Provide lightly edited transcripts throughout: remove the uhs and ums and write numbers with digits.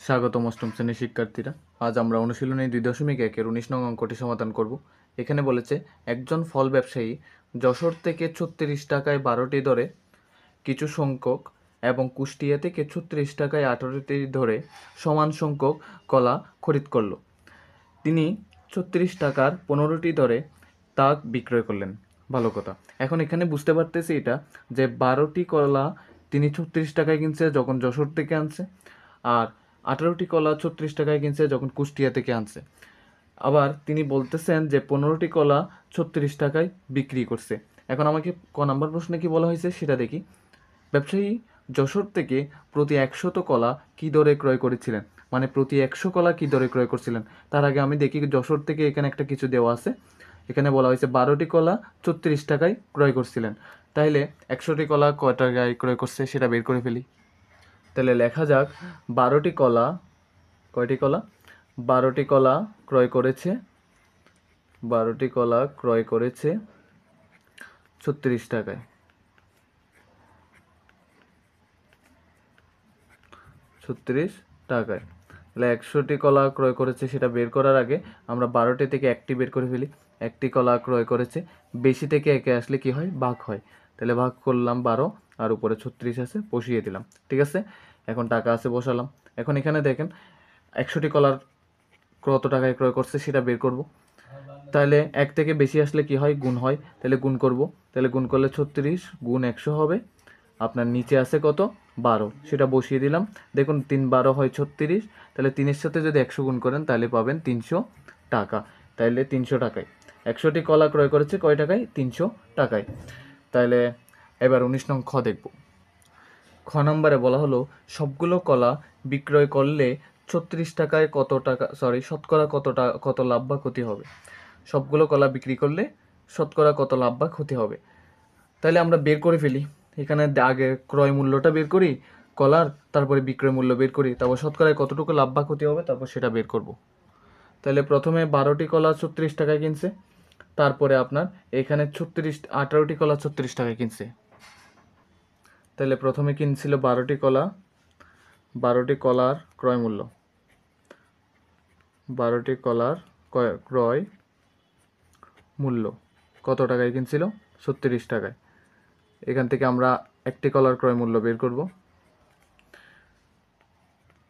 স্বাগতম অষ্টম শ্রেণীর শিক্ষার্থীরা। আজ আমরা অনুশীলনী 2.1-এর 19 নং অঙ্কটি সমাধান করব। এখানে বলেছে একজন ফল ব্যবসায়ী যশোর থেকে 36 টাকায় 12টি ধরে কিছু সংখ্যক এবং কুষ্টিয়া থেকে 36 টাকায় 18টি ধরে সমান সংখ্যক কলা খরিদ করলো। তিনি 36 টাকার 15টি ধরে তা বিক্রয় করলেন। ভালো কথা। এখন এখানে বুঝতে পারতেছি এটা যে 12টি কলা তিনি 36 টাকায় কিনছে যখন যশোর থেকে আনছে, আর 18টি কলা 36 টাকায় কিনছে যখন কুষ্টিয়া থেকে আনছে। আবার তিনি বলতেছেন যে 15টি কলা 36 টাকায় বিক্রি করছে। এখন আমাকে ক নাম্বার প্রশ্নে কি বলা হয়েছে সেটা দেখি। ব্যবসায়ী যশোর থেকে প্রতি 100 কলা কী দরে ক্রয় করেছিলেন, মানে প্রতি 100 কলা কী দরে ক্রয় করছিলেন। তার আগে আমি দেখি যশোর থেকে এখানে একটা কিছু দেওয়া আছে। এখানে বলা হয়েছে 12টি কলা 36 টাকায় ক্রয় করছিলেন। তাইলে 100টি কলা কয় টাকায় ক্রয় করছে সেটা বের করে ফেলি। তাহলে লেখা যাক 12টি কলা, কয়টি কলা? 12টি কলা ক্রয় করেছে, 12টি কলা ক্রয় করেছে 36 টাকায়। 36 টাকায়। তাহলে 100টি কলা ক্রয় করেছে সেটা বের করার আগে আমরা 12টি থেকে একটি বের করে ফেলি। একটি কলা ক্রয় করেছে, বেশি থেকে একে আসলে কি হয়? ভাগ হয়। তাহলে ভাগ করলাম 12 আর উপরে 36 আছে, বসিয়ে দিলাম। ঠিক আছে, এখন টাকা আছে বসালাম। এখন এখানে দেখেন 100টি কলার কত টাকায় ক্রয় করছে সেটা বের করব। তাহলে এক থেকে বেশি আসলে কি হয়? গুণ হয়। তাহলে গুণ করব। তাহলে গুণ করলে 36 গুণ 100 হবে। আপনার নিচে আছে কত? 12, সেটা বসিয়ে দিলাম। দেখুন 3 12 হয় 36। তাহলে 3-এর সাথে যদি 100 গুণ করেন তাহলে পাবেন 300 টাকা। তাহলে 300 টাকায় 100টি কলা ক্রয় করেছে কয় টাকায়? 300 টাকায়। তাহলে এবার 19 নং খ দেখব। খ নম্বরে বলা হলো সবগুলো কলা বিক্রয় করলে 36 টাকায় কত টাকা, শতকরা কত লাভ বা ক্ষতি হবে। সবগুলো কলা বিক্রি করলে শতকরা কত লাভ বা ক্ষতি হবে। তাহলে আমরা বের করে ফেলি। এখানে আগে ক্রয় মূল্যটা বের করি কলার, তারপরে বিক্রয় মূল্য বের করি, তারপর শতকরায় কতটুকু লাভ বা ক্ষতি হবে তারপর সেটা বের করব। তাহলে প্রথমে 12টি কলা 36 টাকায় কিনছে, তারপরে আপনার এখানে 18টি কলা 36 টাকায় কিনছে। তাহলে প্রথমে কিনছিল 12টি কলা, 12টি কলার ক্রয় মূল্য, 12টি কলার ক্রয় মূল্য কত টাকায় কিনছিল? 36 টাকায়। এখান থেকে আমরা একটি কলার ক্রয় মূল্য বের করব।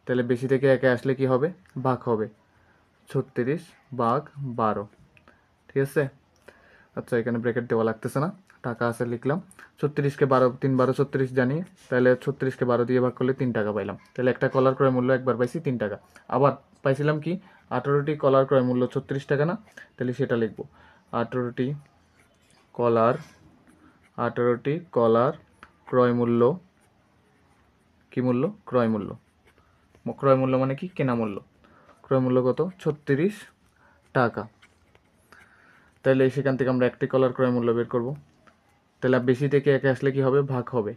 তাহলে বেশি থেকে একে আসলে কি হবে? ভাগ হবে। 36 ভাগ 12। ঠিক আছে, আচ্ছা এখানে ব্র্যাকেট দেওয়া লাগতেছে না, টাকা আছে লিখলাম। 36কে 12, 3 12 36 জানি। তাহলে 36কে 12 দিয়ে ভাগ করলে 3 টাকা পাইলাম। তাহলে একটা কলার ক্রয় মূল্য একবার পাইছি 3 টাকা। আবার পাইছিলাম কি? 18টি কলার ক্রয় মূল্য 36 টাকা না? তাহলে সেটা লিখব। 18টি কলার, 18টি কলার ক্রয় মূল্য, কি মূল্য? ক্রয় মূল্য। ক্রয় মূল্য মানে কি? কেনা মূল্য। ক্রয় মূল্য কত? 36 টাকা। তাহলে সেখান থেকে আমরা একটি কলার ক্রয় মূল্য বের করব। তাহলে বেশি থেকে একে আসলে কি হবে? ভাগ হবে।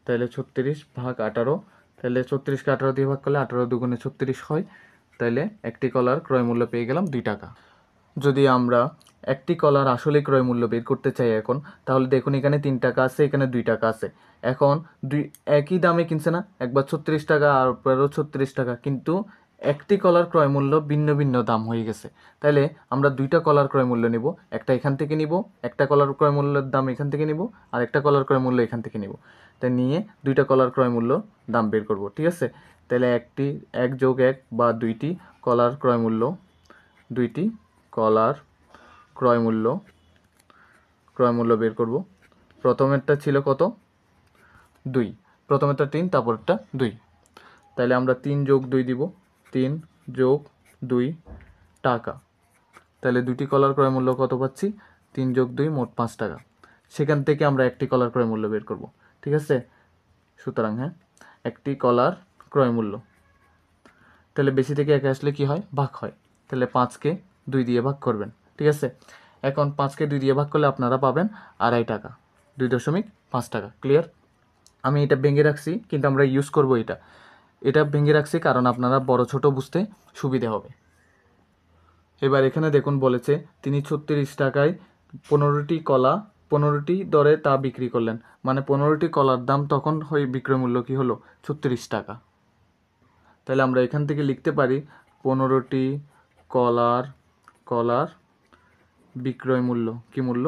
তাহলে 36 ভাগ 18। তাহলে 36কে 18 দিয়ে ভাগ করলে 18 দুগুণে 36 হয়। তাহলে একটি কলার ক্রয় মূল্য পেয়ে গেলাম 2 টাকা। যদি আমরা একটি কলার আসলে ক্রয় মূল্য বের করতে চাই এখন, তাহলে দেখুন এখানে 3 টাকা আছে, এখানে 2 টাকা আছে। এখন একই দামে কিনছে না? একবার 36 টাকা আর পরেও 36 টাকা, কিন্তু একটি কলার ক্রয় মূল্য ভিন্ন ভিন্ন দাম হয়ে গেছে। তাহলে আমরা 2টা কলার ক্রয় মূল্য নিব, একটা এখান থেকে নিব, একটা কলার ক্রয় মূল্যের দাম এখান থেকে নিব, আর একটা কলার ক্রয় মূল্য এখান থেকে নিব। তাই নিয়ে 2টা কলার ক্রয় মূল্য দাম বের করব। ঠিক আছে, তাহলে 1 যোগ 1 বা 2টি কলার ক্রয় মূল্য, 2টি কলার ক্রয় মূল্য বের করব। প্রথমেরটা ছিল কত? 2। প্রথমেরটা 3, তারপরটা 2। তাহলে আমরা 3 যোগ 2 দিব। 3 যোগ 2 টাকা। তাহলে 2টি কলার ক্রয় মূল্য কত পাচ্ছি? 3 যোগ 2 মোট 5 টাকা। সেখান থেকে আমরা একটি কলার ক্রয় মূল্য বের করব। ঠিক আছে, সুতরাং হ্যাঁ, একটি কলার ক্রয় মূল্য। তাহলে বেশি থেকে একে আসলে কি হয়? ভাগ হয়। তাহলে 5কে 2 দিয়ে ভাগ করবেন। ঠিক আছে, এখন 5কে 2 দিয়ে ভাগ করলে আপনারা পাবেন 2.5 টাকা, 2.5 টাকা। ক্লিয়ার? আমি এটা ভেঙে রাখছি, কিন্তু আমরা ইউজ করব এটা ভেঙে রাখছি কারণ আপনারা বড় ছোট বুঝতে সুবিধে হবে। এবার এখানে দেখুন বলেছে তিনি 36 টাকায় 15টি কলা 15টি দরে তা বিক্রি করলেন, মানে 15টি কলার দাম তখন বিক্রয় মূল্য কি হলো? 36 টাকা। তাহলে আমরা এখান থেকে লিখতে পারি 15টি কলার বিক্রয় মূল্য, কি মূল্য?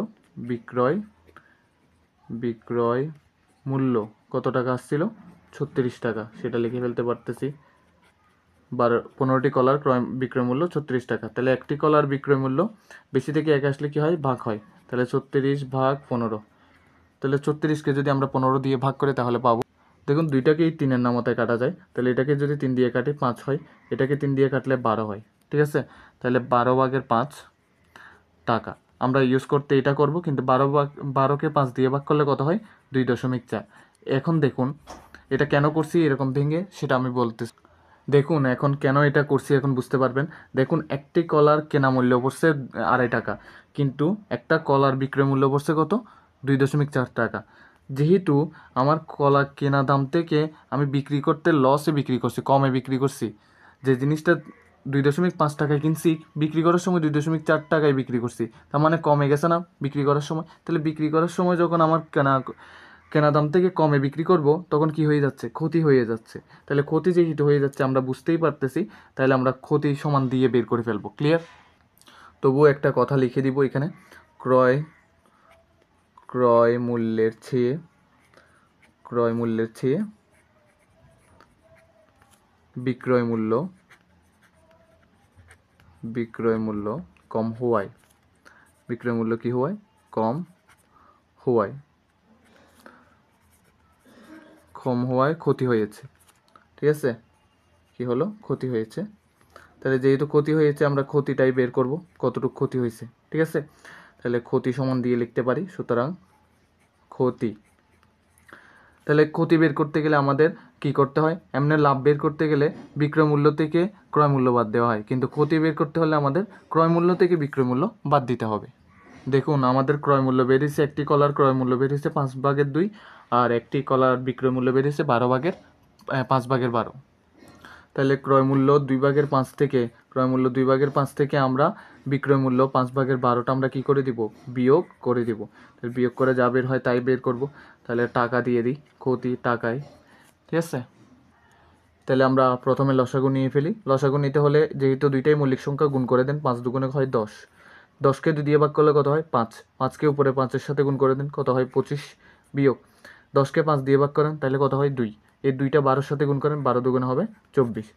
বিক্রয় মূল্য কত টাকা আসছিল? 36 টাকা। সেটা লিখে ফেলতে পারতেছি। 15টি কলার বিক্রয় মূল্য 36 টাকা। তাহলে একটি কলার বিক্রয় মূল্য বেশি থেকে এক আসলে কি হয়? ভাগ হয়। তাহলে 36 ভাগ 15। তাহলে 36কে যদি আমরা 15 দিয়ে ভাগ করি তাহলে পাবো, দেখুন দুইটাকেই 3-এর নামতায় কাটা যায়। তাহলে এটাকে যদি 3 দিয়ে কাটি 5 হয়, এটাকে 3 দিয়ে কাটলে 12 হয়। ঠিক আছে, তাহলে 12/5 টাকা। আমরা ইউজ করতে এটা করব, কিন্তু 12কে 5 দিয়ে ভাগ করলে কত হয়? 2.4। এখন দেখুন এটা কেন করছি এরকম ভেঙে, সেটা আমি বলতেছি। দেখুন এখন কেন এটা করছি এখন বুঝতে পারবেন। দেখুন একটি কলার কেনা মূল্য পড়ছে 2.5 টাকা, কিন্তু একটা কলার বিক্রয় মূল্য পড়ছে কত? 2.4 টাকা। যেহেতু আমার কলা কেনা দাম থেকে আমি বিক্রি করতে লসে বিক্রি করছি, কমে বিক্রি করছি, যে জিনিসটা 2.5 টাকায় কিনছি বিক্রি করার সময় 2.4 টাকায় বিক্রি করছি, তার মানে কমে গেছে না বিক্রি করার সময়? তাহলে বিক্রি করার সময় যখন আমার কেনা দাম থেকে কমে বিক্রি করব তখন কি হয়ে যাচ্ছে? ক্ষতি হয়ে যাচ্ছে। তাহলে ক্ষতি যেহেতু হয়ে যাচ্ছে আমরা বুঝতেই পারতেছি, তাহলে আমরা ক্ষতি সমান দিয়ে বের করে ফেলবো। ক্লিয়ার? তবুও একটা কথা লিখে দিব এখানে, ক্রয় মূল্যের চেয়ে বিক্রয় মূল্য কম হওয়ায়, বিক্রয় মূল্য কি হওয়ায়? কম হওয়ায় ক্ষতি হয়েছে। ঠিক আছে, কি হলো? ক্ষতি হয়েছে। তাহলে যেহেতু ক্ষতি হয়েছে আমরা ক্ষতিটাই বের করব, কতটুকু ক্ষতি হয়েছে। ঠিক আছে, তাহলে ক্ষতি সমান দিয়ে লিখতে পারি, সুতরাং ক্ষতি। তাহলে ক্ষতি বের করতে গেলে আমাদের কি করতে হয়? এমনি লাভ বের করতে গেলে বিক্রয় মূল্য থেকে ক্রয় মূল্য বাদ দেওয়া হয়, কিন্তু ক্ষতি বের করতে হলে আমাদের ক্রয় মূল্য থেকে বিক্রয় মূল্য বাদ দিতে হবে। দেখুন আমাদের ক্রয় মূল্য বেরিয়েছে, একটি কলার ক্রয় মূল্য বেরিয়েছে 5/2, আর একটি কলার বিক্রয় মূল্য বেরিয়েছে 5/12। তাহলে ক্রয় মূল্য 2/5 থেকে, আমরা বিক্রয় মূল্য 5/12টা আমরা কি করে দিব? বিয়োগ করে দিব। তাহলে বিয়োগ করে যা বের হয় তাই বের করব। তাহলে টাকা দিয়ে দিই, ক্ষতি টাকায়। ঠিক আছে, তাহলে আমরা প্রথমে লসাগু নিয়ে ফেলি। লসাগু নিতে হলে যেহেতু দুইটাই মৌলিক সংখ্যা, গুণ করে দেন। 5 দুগুণে হয় 10, 10কে 2 দিয়ে ভাগ করলে কত হয়? 5, 5কে উপরে 5-এর সাথে গুণ করে দেন, কত হয়? 25, বিয়োগ 10কে 5 দিয়ে ভাগ করেন, তাহলে কত হয়? 2, এই 2টা 12-এর সাথে গুণ করেন, 12 দুগুণে হবে 24।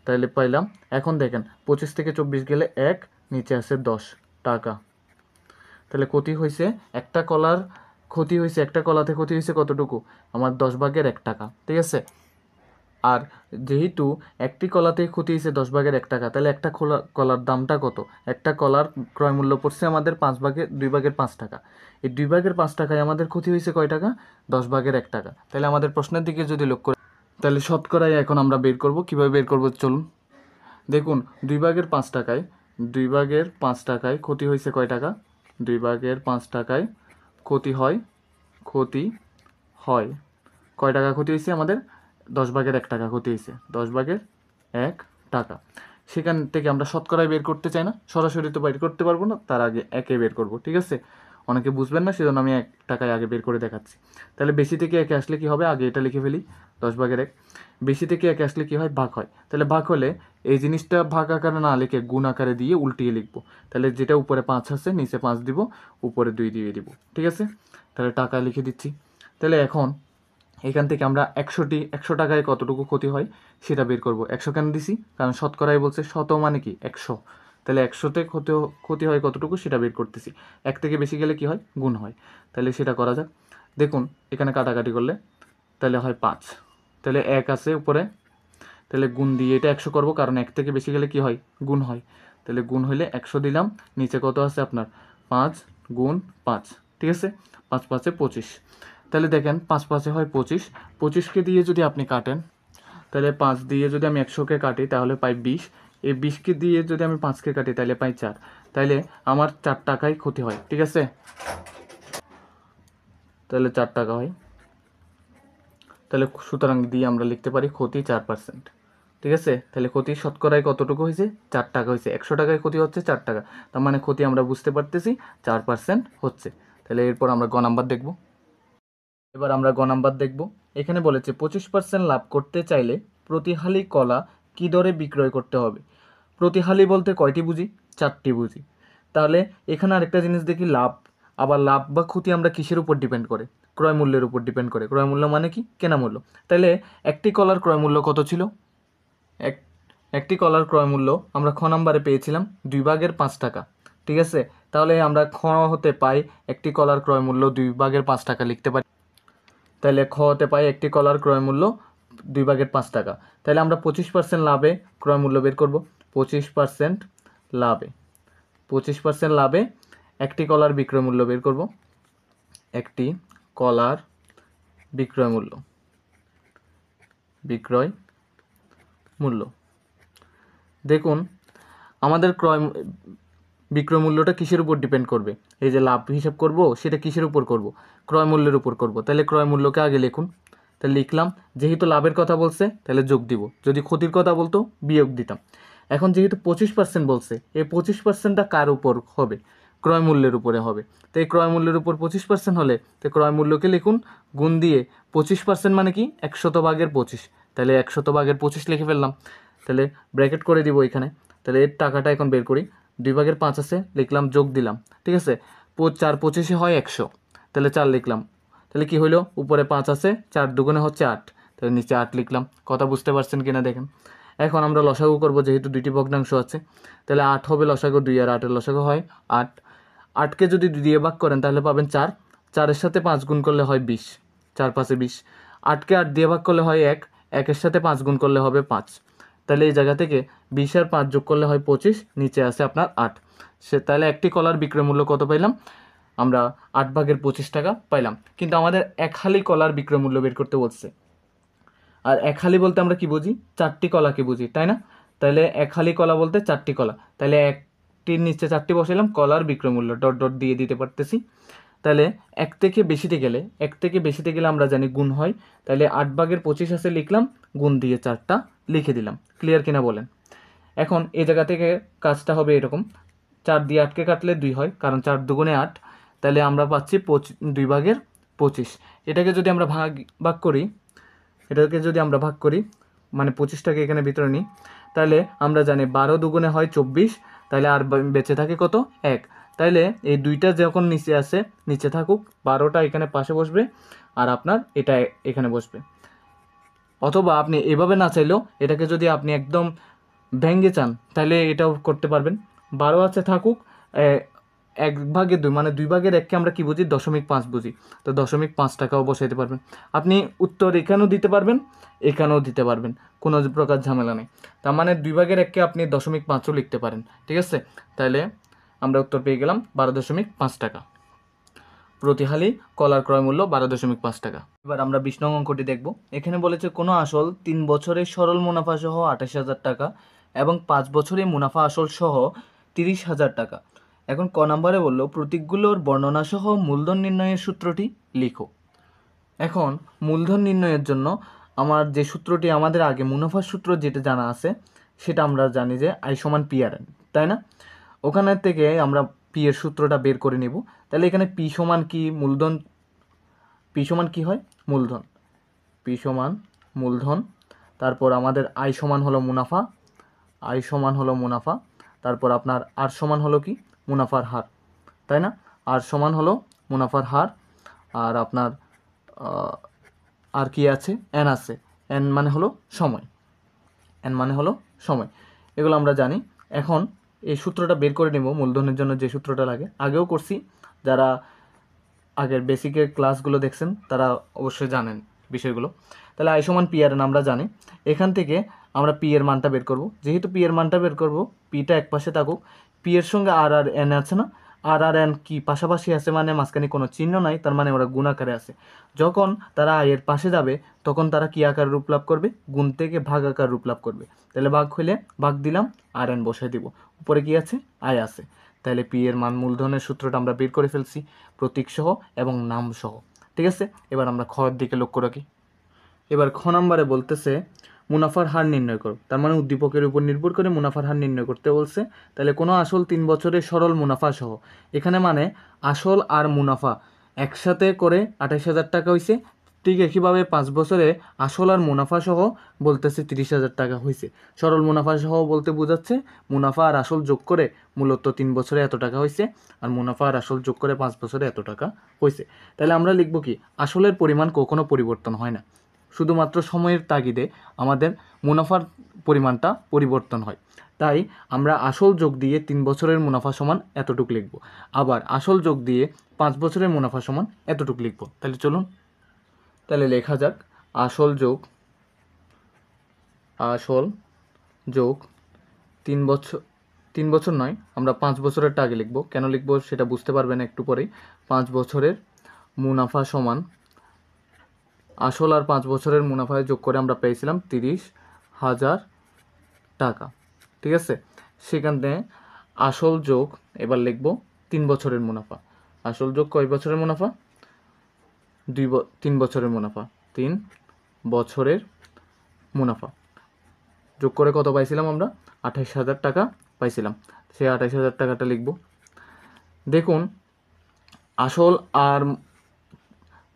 তাহলে পাইলাম। এখন দেখেন 25 থেকে 24 গেলে 1, নিচে আছে 10 টাকা। তাহলে ক্ষতি হয়েছে একটা কলাতে ক্ষতি হয়েছে কতটুকু? আমার 10/1 টাকা। ঠিক আছে, আর যেহেতু একটি কলাতে ক্ষতি হয়েছে 10/1 টাকা, তাহলে একটা কলার দামটা কত? একটা কলার ক্রয় মূল্য পড়ছে আমাদের 2/5 টাকা। এই 2/5 টাকায় আমাদের ক্ষতি হয়েছে কয় টাকা? 10/1 টাকা। তাহলে আমাদের প্রশ্নের দিকে যদি লক্ষ্য, তাহলে শতকরায় এখন আমরা বের করব। কিভাবে বের করব চলুন। দেখুন 2/5 টাকায় ক্ষতি হয়েছে কয় টাকা? 2/5 টাকায় ক্ষতি হয় কয় টাকা ক্ষতি হয়েছে আমাদের? 10/1 টাকা ক্ষতি হয়েছে, 10/1 টাকা। সেখান থেকে আমরা শতকরায় বের করতে চাই না, সরাসরি তো বের করতে পারবো না, তার আগে একে বের করব। ঠিক আছে, অনেকে বুঝবেন না, সেজন্য আমি 1 টাকায় আগে বের করে দেখাচ্ছি। তাহলে বেশি থেকে একে আসলে কি হবে? আগে এটা লিখে ফেলি, 10/1। বেশি থেকে একে আসলে কি হয়? ভাগ হয়। তাহলে ভাগ হলে এই জিনিসটা ভাগ আকারে না লিখে গুণ আকারে দিয়ে উল্টিয়ে লিখবো। তাহলে যেটা উপরে 5 আছে নিচে 5 দিব, উপরে 2 দিয়ে দিব। ঠিক আছে, তাহলে টাকা লিখে দিচ্ছি। তাহলে এখন এখান থেকে আমরা 100 টাকায় কতটুকু ক্ষতি হয় সেটা বের করব। 100 কেন দিছি? কারণ শতকরায় বলছে, শত মানে কি? 100। তাহলে 100তে ক্ষতি হয় কতটুকু সেটা বের করতেছি। 1 থেকে বেশি গেলে কি হয়? গুণ হয়। তাহলে সেটা করা যাক। দেখুন এখানে কাটাকাটি করলে তাহলে হয় 5, তাহলে 1 আছে উপরে, তাহলে গুণ দিয়ে এটা 100 করব, কারণ 1 থেকে বেশি গেলে কি হয়? গুণ হয়। তাহলে গুণ হইলে 100 দিলাম, নিচে কত আছে আপনার? 5 গুণ 5। ঠিক আছে, 5×5 = 25। তাহলে দেখেন 5×5 হয় 25। 25কে দিয়ে যদি আপনি কাটেন, তাহলে 5 দিয়ে যদি আমি 100কে কাটি তাহলে পাই 20। এই 20কে দিয়ে যদি আমি 5কে কাটি তাহলে পাই 4। তাহলে আমার 4 টাকায় ক্ষতি হয়। ঠিক আছে, তাহলে 4 টাকা হয়। তাহলে সুতরাং দিয়ে আমরা লিখতে পারি ক্ষতি 4%। ঠিক আছে, তাহলে ক্ষতি শতকরায় কতটুকু হয়েছে? 4 টাকা হয়েছে। 100 টাকায় ক্ষতি হচ্ছে 4 টাকা, তার মানে ক্ষতি আমরা বুঝতে পারতেছি 4% হচ্ছে। তাহলে এরপর আমরা গ নাম্বার দেখব। এবার আমরা গ নাম্বার দেখব। এখানে বলেছে 25% লাভ করতে চাইলে প্রতি হালি কলা কি দরে বিক্রয় করতে হবে। প্রতিহালি বলতে কয়টি বুঝি? 4টি বুঝি। তাহলে এখানে আরেকটা জিনিস দেখি, লাভ। আবার লাভ বা ক্ষতি আমরা কিসের উপর ডিপেন্ড করে? ক্রয় মূল্যের উপর ডিপেন্ড করে। ক্রয় মূল্য মানে কি? কেনা মূল্য। তাহলে একটি কলার ক্রয় মূল্য কত ছিল? একটি কলার ক্রয় মূল্য আমরা খ নাম্বারে পেয়েছিলাম 2 ভাগের 5 টাকা। ঠিক আছে, তাহলে আমরা খ হতে পাই একটি কলার ক্রয় মূল্য 2 ভাগের 5 টাকা লিখতে পারি। তাহলে খ হতে পাই একটি কলার ক্রয় মূল্য 2 ভাগের 5 টাকা। তাহলে আমরা 25% লাভে ক্রয় মূল্য বের করব। 25% লাভে 25% লাভে একটি কলার বিক্রয় মূল্য বের করব। একটি কলার বিক্রয় মূল্য দেখুন আমাদের বিক্রয় মূল্যটা কিসের উপর ডিপেন্ড করবে? এই যে লাভ হিসাব করব সেটা কিসের উপর করব? ক্রয় মূল্যের উপর করব। তাহলে ক্রয় মূল্যকে আগে লিখুন। তাহলে লিখলাম, যেহেতু লাভের কথা বলছে তাহলে যোগ দিব, যদি ক্ষতির কথা বলতো বিয়োগ দিতাম। এখন যেহেতু 25% বলছে, এই 25%টা কার উপর হবে? ক্রয় মূল্যের উপরে হবে। তো এই ক্রয় মূল্যের উপর 25% হলে তো ক্রয় মূল্যকে লিখুন গুণ দিয়ে 25% মানে কি? 100 ভাগের 25। তাহলে 100 ভাগের 25 লিখে ফেললাম। তাহলে ব্র্যাকেট করে দিব এখানে। তাহলে এর টাকাটা এখন বের করি। 2 ভাগের 5 আছে, লিখলাম, যোগ দিলাম। ঠিক আছে, 4 25 হয় 100। তাহলে 4 লিখলাম। তাহলে কি হইলো? উপরে 5 আছে, 4 দুগুণে হচ্ছে 8। তাহলে নিচে 8 লিখলাম। কথা বুঝতে পারছেন কিনা দেখেন। এখন আমরা লসাগু করব, যেহেতু 2টি ভগ্নাংশ আছে। তাহলে 8 হবে লসাগু 2, আর 8-এর লসাগু হয় 8। 8কে যদি 2 দিয়ে ভাগ করেন তাহলে পাবেন 4। 4-এর সাথে 5 গুণ করলে হয় 20। 4 5-এ 20। 8কে 8 দিয়ে ভাগ করলে হয় 1। 1-এর সাথে 5 গুণ করলে হবে 5। তাহলে এই জায়গা থেকে 20 আর 5 যোগ করলে হয় 25, নিচে আছে আপনার 8। তাহলে একটি কলার বিক্রয় মূল্য কত পাইলাম? আমরা 8 ভাগের 25 টাকা পাইলাম। কিন্তু আমাদের এক হালি কলার বিক্রয় মূল্য বের করতে বলছে। আর এক হালি বলতে আমরা কি বুঝি? 4টি কলাকে বুঝি, তাই না? তাহলে এক হালি কলা বলতে 4টি কলা। তাহলে একটির নিচে 4টি বসাইলাম, কলার বিক্রয় মূল্য ডট ডট দিয়ে দিতে পারতেছি। তাহলে এক থেকে বেশিতে গেলে আমরা জানি গুণ হয়। তাহলে 8 ভাগের 25 আছে লিখলাম, গুণ দিয়ে 4টা লিখে দিলাম। ক্লিয়ার কিনা বলেন? এখন এই জায়গা থেকে কাজটা হবে এরকম, 4 দিয়ে 8কে কাটলে 2 হয়, কারণ 4 দুগুণে 8। তাহলে আমরা পাচ্ছি 2 ভাগের 25। এটাকে যদি আমরা ভাগ করি, মানে 25টাকে এখানে ভিতরে নিই, তাহলে আমরা জানি 12 দুগুণে হয় 24। তাহলে আর বেঁচে থাকে কত? 1। তাইলে এই 2টা যখন নিচে আসে, নিচে থাকুক, 12টা এখানে পাশে বসবে আর আপনার এটা এখানে বসবে। অথবা আপনি এভাবে না চাইলেও এটাকে যদি আপনি একদম ভেঙে চান তাহলে এটাও করতে পারবেন। 12 আছে থাকুক, 1 ভাগের 2 মানে 2 ভাগের 1কে আমরা কি বুঝি? 0.5 বুঝি। তো 0.5 টাকাও বসাইতে পারবেন। আপনি উত্তর এখানেও দিতে পারবেন, এখানেও দিতে পারবেন, কোনো প্রকার ঝামেলা নেই। তার মানে 2 ভাগের 1কে আপনি 0.5ও লিখতে পারেন। ঠিক আছে, তাহলে আমরা উত্তর পেয়ে গেলাম 12.5 টাকা। প্রতিহালি কলার ক্রয় মূল্য 12.5 টাকা। এবার আমরা 20 নং অঙ্কটি দেখব। এখানে বলেছে কোনো আসল 3 বছরের সরল মুনাফা সহ 28,000 টাকা এবং 5 বছরের মুনাফা আসল সহ 30,000 টাকা। এখন ক নম্বরে বললো প্রতীকগুলোর বর্ণনা সহ মূলধন নির্ণয়ের সূত্রটি লিখো। এখন মূলধন নির্ণয়ের জন্য আমার যে সূত্রটি আমাদের আগে মুনাফার সূত্র যেটা জানা আছে সেটা আমরা জানি যে I সমান PRN, তাই না? ওখানে থেকে আমরা পি এর সূত্রটা বের করে নিব। তাহলে এখানে পি সমান কি? মূলধন। পি সমান কি হয়? মূলধন। পি সমান মূলধন। তারপর আমাদের আই সমান হলো মুনাফা। আই সমান হলো মুনাফা। তারপর আপনার আর সমান হলো কি? মুনাফার হার, তাই না? আর সমান হলো মুনাফার হার। আর আপনার আর কি আছে? এন আছে। এন মানে হলো সময়। এন মানে হলো সময়। এগুলো আমরা জানি। এখন এই সূত্রটা বের করে নেব মূলধনের জন্য, যে সূত্রটা লাগে। আগেও করছি, যারা আগের বেসিকের ক্লাসগুলো দেখছেন তারা অবশ্যই জানেন বিষয়গুলো। তাহলে আই সমান PRN আমরা জানি। এখান থেকে আমরা পি এর মানটা বের করব। যেহেতু পি এর মানটা বের করব, পিটা এক পাশে থাকুক, পি এর সঙ্গে আর আর এন আছে না? আর আর এন কি পাশাপাশি আছে, মানে মাঝখানে কোনো চিহ্ন নাই, তার মানে ওরা গুণ আকারে আছে। যখন তারা আই এর পাশে যাবে তখন তারা কি আকার রূপ লাভ করবে? গুণ থেকে ভাগ আকার রূপ লাভ করবে। তাহলে ভাগ হইলে ভাগ দিলাম, আর এন বসাই দিব, উপরে কি আছে? আই আছে। তাহলে পি এর মান মূলধনের সূত্রটা আমরা বের করে ফেলছি, প্রতীক সহ এবং নাম সহ। ঠিক আছে, এবার আমরা খর দিকে লক্ষ্য রাখি। এবার খ নম্বরে বলতেছে মুনাফার হার নির্ণয় করো। তার মানে উদ্দীপকের উপর নির্ভর করে মুনাফার হার নির্ণয় করতে বলছে। তাহলে কোনো আসল 3 বছরের সরল মুনাফা সহ, এখানে মানে আসল আর মুনাফা একসাথে করে 28,000 টাকা হয়েছে, ঠিক একইভাবে 5 বছরে আসল আর মুনাফা সহ বলতেছে 30,000 টাকা হয়েছে। সরল মুনাফা সহ বলতে বোঝাচ্ছে মুনাফা আর আসল যোগ করে মূলত 3 বছরে এত টাকা হয়েছে, আর মুনাফা আর আসল যোগ করে 5 বছরে এত টাকা হয়েছে। তাহলে আমরা লিখব কি, আসলের পরিমাণ কখনো পরিবর্তন হয় না, শুধুমাত্র সময়ের তাগিদে আমাদের মুনাফার পরিমাণটা পরিবর্তন হয়। তাই আমরা আসল যোগ দিয়ে 3 বছরের মুনাফা সমান এতটুকু লিখব, আবার আসল যোগ দিয়ে 5 বছরের মুনাফা সমান এতটুকু লিখব। তাহলে চলুন তাহলে লেখা যাক, আসল যোগ 3 বছর নয়, আমরা 5 বছরের আগে লিখব। কেন লিখব সেটা বুঝতে পারবেন একটু পরেই। 5 বছরের মুনাফা সমান আসল আর 5 বছরের মুনাফায় যোগ করে আমরা পেয়েছিলাম 30,000 টাকা। ঠিক আছে, সেখানে আসল যোগ এবার লিখব 3 বছরের মুনাফা। আসল যোগ কয় বছরের মুনাফা? 3 বছরের মুনাফা। 3 বছরের মুনাফা যোগ করে কত পাইছিলাম আমরা? 28,000 টাকা পাইছিলাম। সেই 28,000 টাকাটা লিখব। দেখুন, আসল আর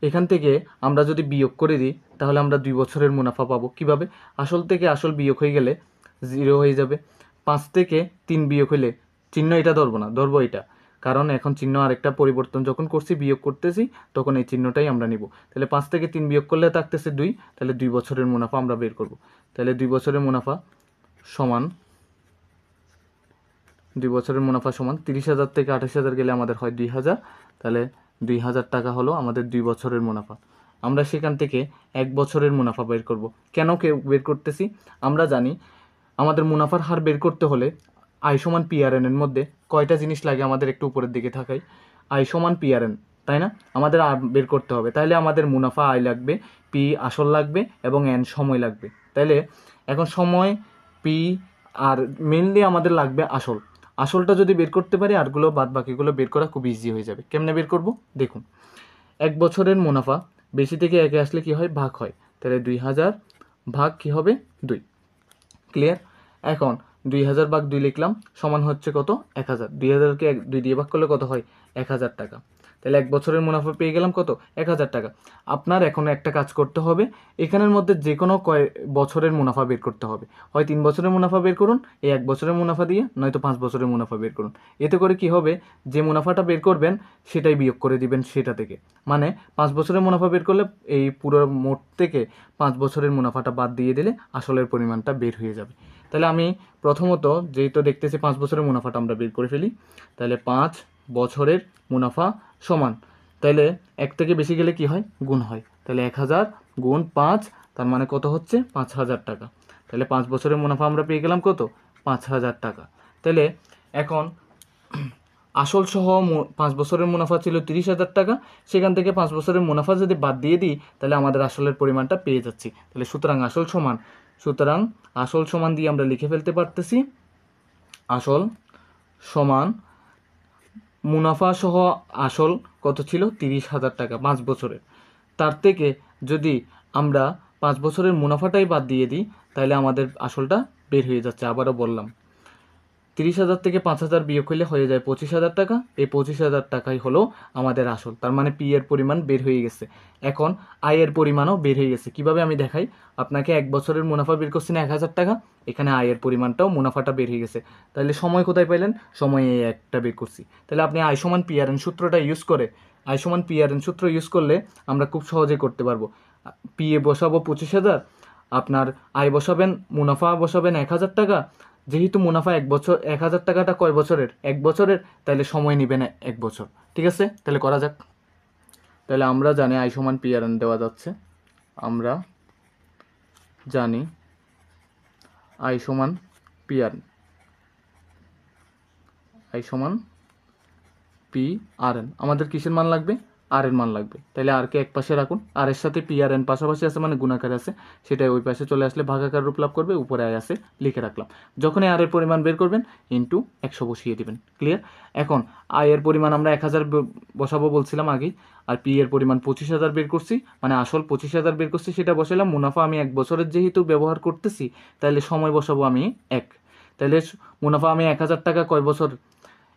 এখান থেকে আমরা যদি বিয়োগ করে দিই তাহলে আমরা 2 বছরের মুনাফা পাবো। কিভাবে? আসল থেকে আসল বিয়োগ হয়ে গেলে 0 হয়ে যাবে। 5 থেকে 3 বিয়োগ হলে, চিহ্ন এটা ধরবো না, ধরবো এটা, কারণ এখন চিহ্ন আরেকটা পরিবর্তন যখন করছি, বিয়োগ করতেছি, তখন এই চিহ্নটাই আমরা নিব। তাহলে 5 থেকে 3 বিয়োগ করলে থাকতেছে 2, তাহলে 2 বছরের মুনাফা আমরা বের করব। তাহলে 2 বছরের মুনাফা সমান 30,000 থেকে 28,000 গেলে আমাদের হয় 2,000। তাহলে 2,000 টাকা হলো আমাদের 2 বছরের মুনাফা। আমরা সেখান থেকে 1 বছরের মুনাফা বের করব। কেন বের করতেছি? আমরা জানি আমাদের মুনাফার হার বের করতে হলে আই সমান PRN এর মধ্যে কয়টা জিনিস লাগে আমাদের একটু উপরের দিকে থাকাই। আই সমান PRN, তাই না? আমাদের আর বের করতে হবে। তাহলে আমাদের মুনাফা আই লাগবে, পি আসল লাগবে, এবং এন সময় লাগবে। তাহলে এখন সময়, পি, আর মেনলি আমাদের লাগবে আসল। আসলটা যদি বের করতে পারি, আরগুলো বাদ বাকিগুলো বের করা খুব ইজি হয়ে যাবে। কেমনে বের করব দেখুন। 1 বছরের মুনাফা বেশি থেকে একে আসলে কি হয়? ভাগ হয়। তাহলে 2,000 ভাগ কি হবে? 2। ক্লিয়ার? এখন 2,000 ভাগ 2 লিখলাম, সমান হচ্ছে কত? 1,000। 2,000কে 2 দিয়ে ভাগ করলে কত হয়? 1,000 টাকা। তাহলে 1 বছরের মুনাফা পেয়ে গেলাম কত? 1,000 টাকা। আপনার এখন একটা কাজ করতে হবে, এখানের মধ্যে যে কোনো কয় বছরের মুনাফা বের করতে হবে। হয় 3 বছরের মুনাফা বের করুন এই 1 বছরের মুনাফা দিয়ে, নয়তো 5 বছরের মুনাফা বের করুন। এতে করে কি হবে, যে মুনাফাটা বের করবেন সেটাই বিয়োগ করে দিবেন সেটা থেকে। মানে 5 বছরের মুনাফা বের করলে এই পুরো মোট থেকে 5 বছরের মুনাফাটা বাদ দিয়ে দিলে আসলের পরিমাণটা বের হয়ে যাবে। তাহলে আমি প্রথমত যেহেতু দেখতেছি 5 বছরের মুনাফাটা আমরা বের করে ফেলি। তাহলে 5 বছরের মুনাফা সমান, তাহলে 1 থেকে বেশি গেলে কি হয়? গুণ হয়। তাহলে 1,000 গুণ 5, তার মানে কত হচ্ছে? 5,000 টাকা। তাহলে 5 বছরের মুনাফা আমরা পেয়ে গেলাম কত? 5,000 টাকা। তাহলে এখন আসল সহ 5 বছরের মুনাফা ছিল 30,000 টাকা, সেখান থেকে 5 বছরের মুনাফা যদি বাদ দিয়ে দিই তাহলে আমাদের আসলের পরিমাণটা পেয়ে যাচ্ছি। তাহলে সুতরাং আসল সমান দিয়ে আমরা লিখে ফেলতে পারতেছি, আসল সমান মুনাফা সহ আসল কত ছিল? 30,000 টাকা 5 বছরের। তার থেকে যদি আমরা 5 বছরের মুনাফাটাই বাদ দিয়ে দিই তাহলে আমাদের আসলটা বের হয়ে যাচ্ছে। আবারও বললাম, 30,000 থেকে 5,000 বিয়োগ করলে হয়ে যায় 25,000 টাকা। এই 25,000 টাকাই হলো আমাদের আসল। তার মানে পি এর পরিমাণ বের হয়ে গেছে। এখন আই এর পরিমাণও বের হয়ে গেছে। কিভাবে আমি দেখাই, আপনাকে 1 বছরের মুনাফা বের করছি না 1,000 টাকা, এখানে আই এর পরিমাণটাও মুনাফাটা বের হয়ে গেছে। তাহলে সময় কোথায় পাইলেন? সময় এই একটা বের করছি। তাহলে আপনি আই সমান PRN সূত্রটা ইউজ করে, আই সমান PRN সূত্র ইউজ করলে আমরা খুব সহজে করতে পারবো। পি এ বসাবো 25,000, আপনার আয় বসাবেন, মুনাফা বসাবেন 1,000 টাকা। যেহেতু মুনাফা 1,000 টাকাটা কয় বছরের? 1 বছরের, তাহলে সময় নেবেন 1 বছর। ঠিক আছে, তাহলে করা যাক। তাহলে আমরা জানি আই সমান PRN দেওয়া যাচ্ছে, আমরা জানি আই সমান PRN, আই সমান PRN। আমাদের কিসের মান লাগবে? আর এর মান লাগবে। তাহলে আর কে এক পাশে রাখুন, আর এর সাথে PRN পাশাপাশি আছে মানে গুণাকার আছে, সেটাই ওই পাশে চলে আসলে ভাগাকার রূপ লাভ করবে। উপরে আয় আছে লিখে রাখলাম। যখনই আর এর পরিমাণ বের করবেন ইন্টু 100 বসিয়ে দিবেন। ক্লিয়ার? এখন আয় এর পরিমাণ আমরা 1,000 বসাবো বলছিলাম আগেই, আর পি এর পরিমাণ 25,000 বের করছি, মানে আসল 25,000 বের করছি, সেটা বসালাম। মুনাফা আমি 1 বছরের যেহেতু ব্যবহার করতেছি, তাহলে সময় বসাবো আমি 1। তাহলে মুনাফা আমি 1,000 টাকা কয় বছর?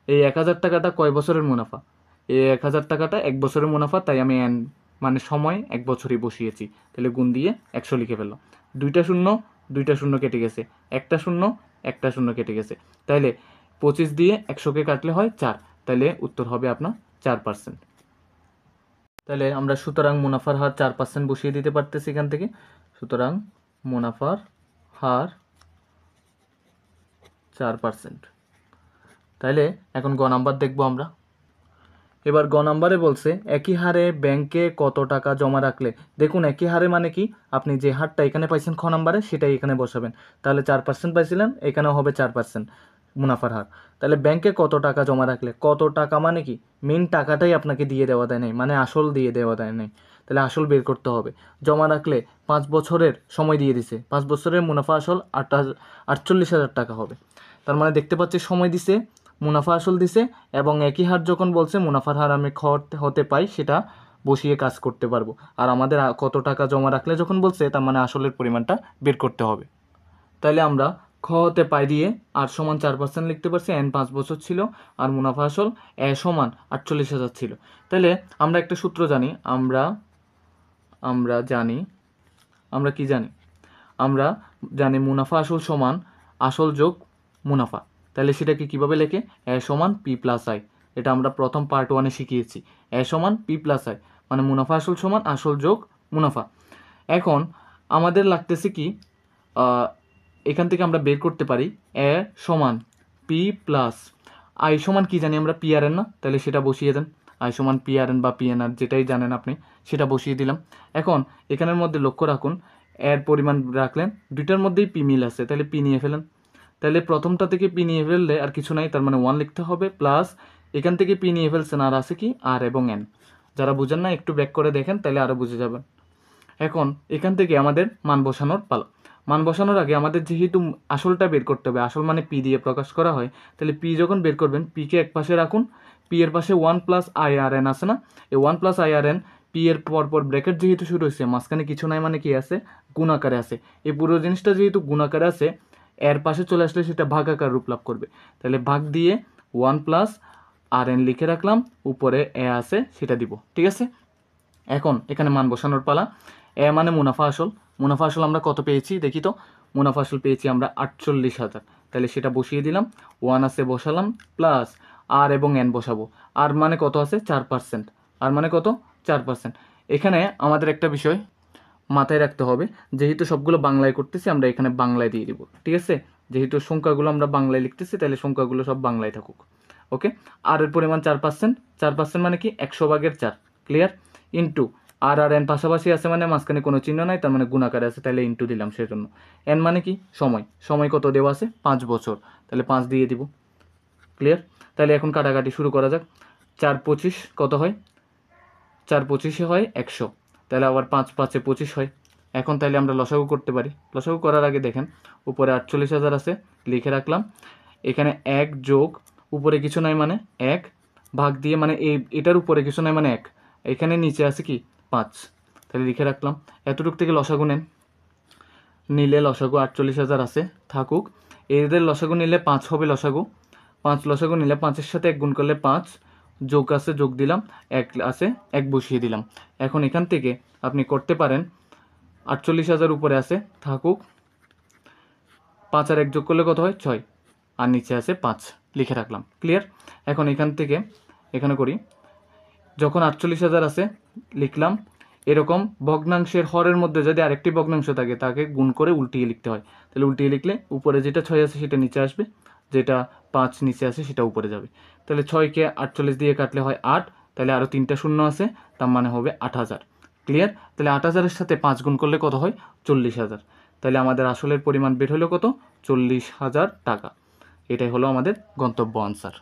এই 1,000 টাকাটা কয় বছরের মুনাফা? এই 1,000 টাকাটা 1 বছরের মুনাফা, তাই আমি এন মানে সময় 1 বছরই বসিয়েছি, তাহলে গুণ দিয়ে 100 লিখে ফেললাম। 2টা শূন্য 2টা শূন্য কেটে গেছে, একটা শূন্য একটা শূন্য কেটে গেছে, তাইলে 25 দিয়ে 100কে কাটলে হয় 4, তাহলে উত্তর হবে আপনার 4%। তাহলে আমরা সুতরাং মুনাফার হার 4% বসিয়ে দিতে পারতেছি এখান থেকে। সুতরাং মুনাফার হার 4%। তাইলে এখন গ নাম্বার দেখব আমরা। এবার গ নাম্বারে বলছে একই হারে ব্যাংকে কত টাকা জমা রাখলে। দেখুন একই হারে মানে কি, আপনি যে হারটা এখানে পাইছেন খ নাম্বারে সেটাই এখানে বসাবেন। তাহলে 4% পাইছিলেন, এখানেও হবে 4% মুনাফার হার। তাহলে ব্যাংকে কত টাকা জমা রাখলে, কত টাকা মানে কি, মেন টাকাটাই আপনাকে দিয়ে দেওয়া দেয় নাই, মানে আসল দিয়ে দেওয়া দেয় নাই। তাহলে আসল বের করতে হবে। জমা রাখলে 5 বছরের সময় দিয়ে দিছে, 5 বছরের মুনাফা আসল 48,000 টাকা হবে। তার মানে দেখতে পাচ্ছি সময় দিছে, মুনাফা আসল দিছে, এবং একই হার যখন বলছে মুনাফার হার আমি হতে পাই সেটা বসিয়ে কাজ করতে পারবো। আর আমাদের কত টাকা জমা রাখলে যখন বলছে তার মানে আসলের পরিমাণটা বের করতে হবে। তাইলে আমরা খ হতে পাই দিয়ে আর সমান 4% লিখতে পারছি, n 5 বছর ছিল, আর মুনাফা আসল এ সমান 48,000 ছিল। তাহলে আমরা একটা সূত্র জানি, আমরা কি জানি, আমরা জানি মুনাফা আসল সমান আসল যোগ মুনাফা। তাহলে সেটাকে কিভাবে লেখে, এ সমান পি প্লাস আই। এটা আমরা প্রথম পার্ট 1-এ শিখিয়েছি। এ সমান পি প্লাস আই মানে মুনাফা আসল সমান আসল যোগ মুনাফা। এখন আমাদের লাগতেছে কি, এখান থেকে আমরা বের করতে পারি এ সমান পি প্লাস আই সমান কি জানি আমরা, পি আর এন না, তাহলে সেটা বসিয়ে দেন। আই সমান পি আর এন বা পি এন আর যেটাই জানেন আপনি, সেটা বসিয়ে দিলাম। এখন এখানের মধ্যে লক্ষ্য রাখুন, এর পরিমাণ রাখলেন, দুইটার মধ্যেই পি মিল আছে, তাহলে পি নিয়ে ফেলেন। তাহলে প্রথমটা থেকে পি নিয়ে ফেললে আর কিছু নাই, তার মানে 1 লিখতে হবে, প্লাস এখান থেকে পি নিয়ে ফেলছেন, আর আছে কি আর এবং এন। যারা বুঝেন না একটু ব্যাক করে দেখেন, তাহলে আরও বুঝে যাবেন। এখন এখান থেকে আমাদের মান বসানোর পালা। মান বসানোর আগে আমাদের যেহেতু আসলটা বের করতে হবে, আসল মানে পি দিয়ে প্রকাশ করা হয়, তাহলে পি যখন বের করবেন পিকে এক পাশে রাখুন, পি এর পাশে 1 প্লাস আই আর এন আছে না, এই 1 plus I R N P এর পরপর ব্র্যাকেট যেহেতু শুরু হয়েছে, মাঝখানে কিছু নাই মানে কি আছে, গুণ আকারে আছে। এই পুরো জিনিসটা যেহেতু গুণ আকারে আছে, এর পাশে চলে আসলে সেটা ভাগ আকার রূপ লাভ করবে। তাহলে ভাগ দিয়ে 1 প্লাস আর এন লিখে রাখলাম, উপরে এ আছে সেটা দিব, ঠিক আছে। এখন এখানে মান বসানোর পালা। এ মানে মুনাফা আসল, মুনাফা আসল আমরা কত পেয়েছি দেখি তো, মুনাফা আসল পেয়েছি আমরা 48,000, তাহলে সেটা বসিয়ে দিলাম, 1 আছে বসালাম, প্লাস আর এবং এন বসাবো। আর মানে কত আছে 4%, আর মানে কত 4%। এখানে আমাদের একটা বিষয় মাথায় রাখতে হবে, যেহেতু সবগুলো বাংলায় করতেছি আমরা এখানে বাংলায় দিয়ে দিব, ঠিক আছে। যেহেতু সংখ্যাগুলো আমরা বাংলায় লিখতেছি, তাহলে সংখ্যাগুলো সব বাংলায় থাকুক, ওকে। আর এর পরিমাণ 4%, 4% মানে কি 100/4, ক্লিয়ার। ইন্টু আর আর এন পাশাপাশি আছে মানে মাঝখানে কোনো চিহ্ন নাই, তার মানে গুণাকারে আছে, তাহলে ইন্টু দিলাম সেজন্য। এন মানে কি সময়, সময় কত দেওয়া আছে 5 বছর, তাহলে 5 দিয়ে দিব, ক্লিয়ার। তাহলে এখন কাটাকাটি শুরু করা যাক। 4 25 কত হয়, 4 25 হয় 100, তাহলে আবার 5 5 25 হয়। এখন তাহলে আমরা লসাগু করতে পারি। লসাগু করার আগে দেখেন উপরে 48,000 আছে, লিখে রাখলাম। এখানে 1 যোগ উপরে কিছু নাই মানে 1 ভাগ দিয়ে মানে এটার উপরে কিছু নাই মানে 1, এখানে নিচে আছে কি 5, তাহলে লিখে রাখলাম। এতটুকু থেকে লসাগু নেন, নিলে লসাগু 48,000 আছে থাকুক। এদের লসাগু নিলে 5 হবে লসাগু, 5 লসাগু নিলে 5-এর সাথে 1 গুণ করলে 5, যোগ আছে যোগ দিলাম, 1 আছে 1 বসিয়ে দিলাম। এখন এখান থেকে আপনি করতে পারেন 48,000 উপরে আছে থাকুক, 5 আর 1 যোগ করলে কত হয় 6, আর নিচে আছে 5, লিখে রাখলাম, ক্লিয়ার। এখন এখান থেকে এখানে করি, যখন 48,000 আছে লিখলাম, এরকম ভগ্নাংশের হরের মধ্যে যদি আরেকটি ভগ্নাংশ থাকে তাকে গুণ করে উল্টিয়ে লিখতে হয়। তাহলে উল্টিয়ে লিখলে উপরে যেটা 6 আছে সেটা নিচে আসবে, যেটা 5 নিচে আছে সেটা উপরে যাবে। তাহলে 6কে 48 দিয়ে কাটলে হয় 8, তাহলে আরও 3টা শূন্য আছে, তার মানে হবে 8,000, ক্লিয়ার। তাহলে 8,000-এর সাথে 5 গুণ করলে কত হয় 40,000, তাহলে আমাদের আসলের পরিমাণ বের হলো কত 40,000 টাকা। এটাই হলো আমাদের গন্তব্য আনসার।